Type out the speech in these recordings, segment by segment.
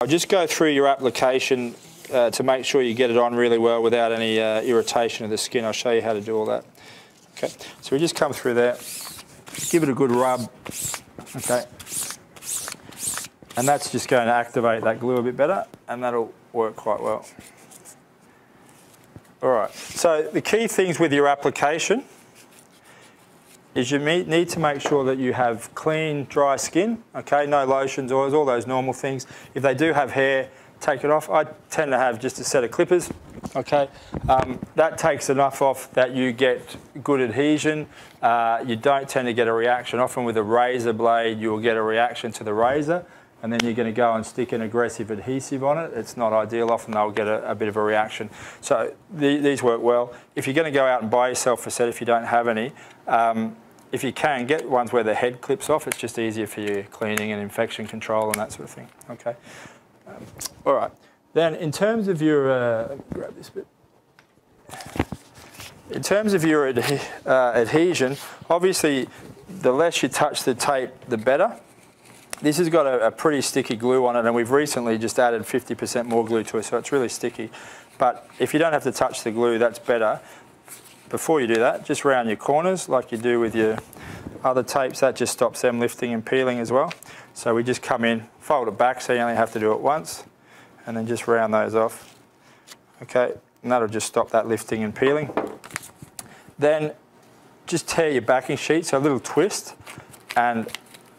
I'll just go through your application to make sure you get it on really well without any irritation of the skin. I'll show you how to do all that. Okay, so we just come through there, give it a good rub, okay, and that's just going to activate that glue a bit better, and that'll work quite well. All right, so the key things with your application is you need to make sure that you have clean, dry skin, okay, no lotions, oils, all those normal things. If they do have hair, take it off. I tend to have just a set of clippers, okay. That takes enough off that you get good adhesion. You don't tend to get a reaction. Often with a razor blade, you'll get a reaction to the razor, and then you're going to go and stick an aggressive adhesive on it. It's not ideal. Often they'll get a bit of a reaction. So these work well. If you're going to go out and buy yourself a set, if you don't have any, if you can, get ones where the head clips off. It's just easier for your cleaning and infection control and that sort of thing, okay. All right, then in terms of your, grab this bit. In terms of your adhesion, obviously the less you touch the tape, the better. This has got a pretty sticky glue on it, and we've recently just added 50% more glue to it, so it's really sticky. But if you don't have to touch the glue, that's better. Before you do that, just round your corners like you do with your other tapes. That just stops them lifting and peeling as well. So we just come in, fold it back so you only have to do it once, and then just round those off. Okay, and that'll just stop that lifting and peeling. Then just tear your backing sheet, so a little twist, and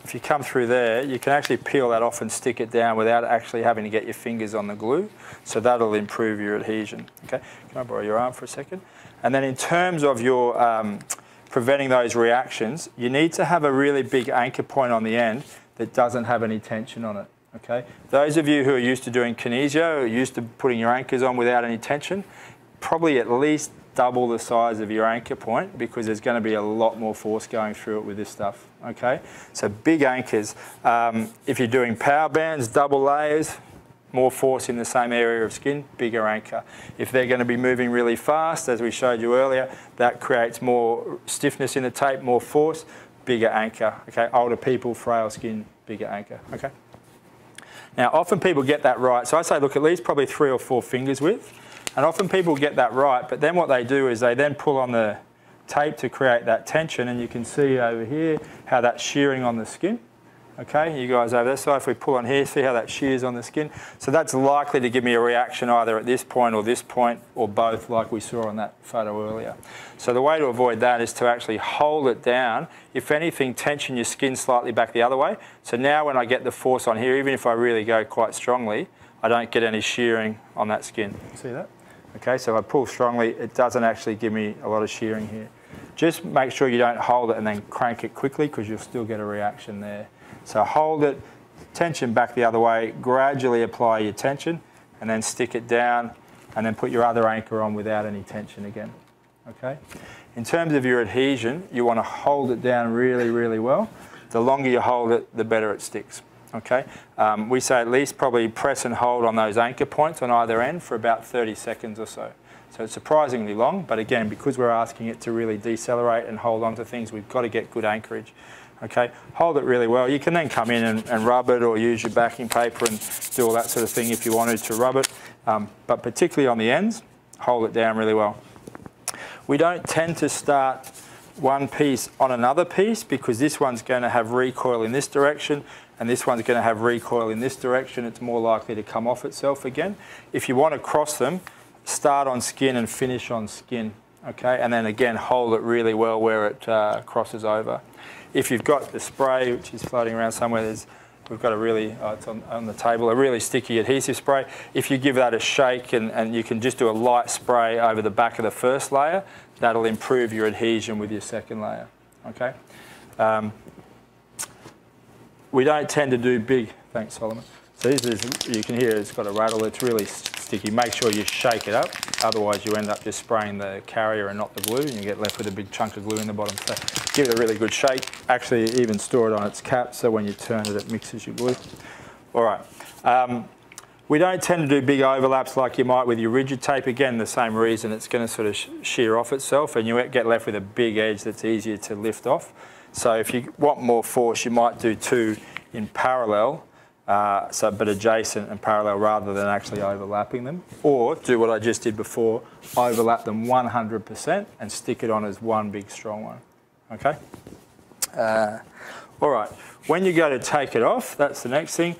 if you come through there, you can actually peel that off and stick it down without actually having to get your fingers on the glue. So that'll improve your adhesion. Okay, can I borrow your arm for a second? And then in terms of your preventing those reactions, you need to have a really big anchor point on the end that doesn't have any tension on it, okay? Those of you who are used to doing kinesio, or used to putting your anchors on without any tension, probably at least double the size of your anchor point, because there's going to be a lot more force going through it with this stuff, okay? So big anchors. If you're doing power bands, double layers, more force in the same area of skin, bigger anchor. If they're going to be moving really fast, as we showed you earlier, that creates more stiffness in the tape, more force, bigger anchor, okay? Older people, frail skin, bigger anchor, okay? Now, often people get that right. So I say, look, at least probably 3 or 4 fingers width. And often people get that right, but then what they do is they then pull on the tape to create that tension, and you can see over here how that's shearing on the skin. Okay, you guys over there, so if we pull on here, see how that shears on the skin? So that's likely to give me a reaction either at this point or both, like we saw on that photo earlier. So the way to avoid that is to actually hold it down. If anything, tension your skin slightly back the other way. So now when I get the force on here, even if I really go quite strongly, I don't get any shearing on that skin. See that? Okay, so if I pull strongly, it doesn't actually give me a lot of shearing here. Just make sure you don't hold it and then crank it quickly, because you'll still get a reaction there. So hold it, tension back the other way, gradually apply your tension, and then stick it down, and then put your other anchor on without any tension again, okay? In terms of your adhesion, you want to hold it down really, really well. The longer you hold it, the better it sticks, okay? We say at least probably press and hold on those anchor points on either end for about 30 seconds or so. So it's surprisingly long, but again, because we're asking it to really decelerate and hold on to things, we've got to get good anchorage. Okay, hold it really well. You can then come in and rub it, or use your backing paper and do all that sort of thing if you wanted to rub it. But particularly on the ends, hold it down really well. We don't tend to start one piece on another piece, because this one's going to have recoil in this direction and this one's going to have recoil in this direction. It's more likely to come off itself again. If you want to cross them, start on skin and finish on skin. Okay, and then again hold it really well where it crosses over. If you've got the spray, which is floating around somewhere, we've got a really, it's on the table, a really sticky adhesive spray. If you give that a shake and you can just do a light spray over the back of the first layer, that'll improve your adhesion with your second layer, okay? We don't tend to do big, thanks Solomon. So this is, you can hear it's got a rattle, it's really sticky. Make sure you shake it up, otherwise you end up just spraying the carrier and not the glue, and you get left with a big chunk of glue in the bottom. So give it a really good shake. Actually even store it on its cap, so when you turn it, it mixes your glue. All right. We don't tend to do big overlaps like you might with your rigid tape. Again, the same reason, it's going to sort of shear off itself, and you get left with a big edge that's easier to lift off. So if you want more force, you might do 2 in parallel, but adjacent and parallel rather than actually overlapping them. Or do what I just did before, overlap them 100% and stick it on as one big strong one. Okay? All right, when you go to take it off, that's the next thing.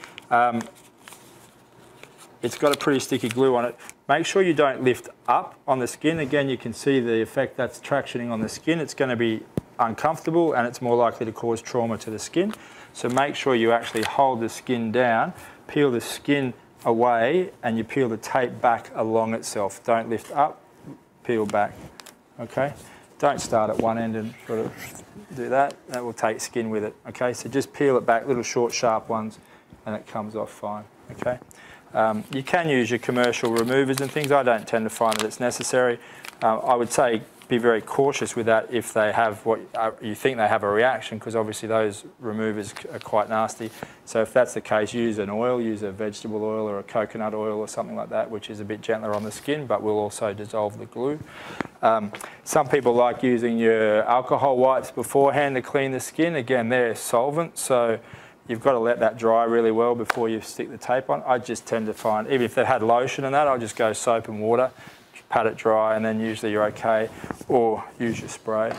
It's got a pretty sticky glue on it. Make sure you don't lift up on the skin. Again, you can see the effect that's tractioning on the skin. It's going to be uncomfortable and it's more likely to cause trauma to the skin. So make sure you actually hold the skin down, peel the skin away, and you peel the tape back along itself. Don't lift up, peel back, okay? Don't start at one end and sort of do that. That will take skin with it, okay? So just peel it back, little short, sharp ones, and it comes off fine, okay? You can use your commercial removers and things. I don't tend to find that it's necessary. I would say be very cautious with that if they have what you think they have a reaction, because obviously those removers are quite nasty. So if that's the case, use an oil, use a vegetable oil or a coconut oil or something like that, which is a bit gentler on the skin, but will also dissolve the glue. Some people like using your alcohol wipes beforehand to clean the skin. Again, they're solvent, so you've got to let that dry really well before you stick the tape on. I just tend to find, even if they had lotion and that, I'll just go soap and water, pat it dry, and then usually you're okay. Or use your spray.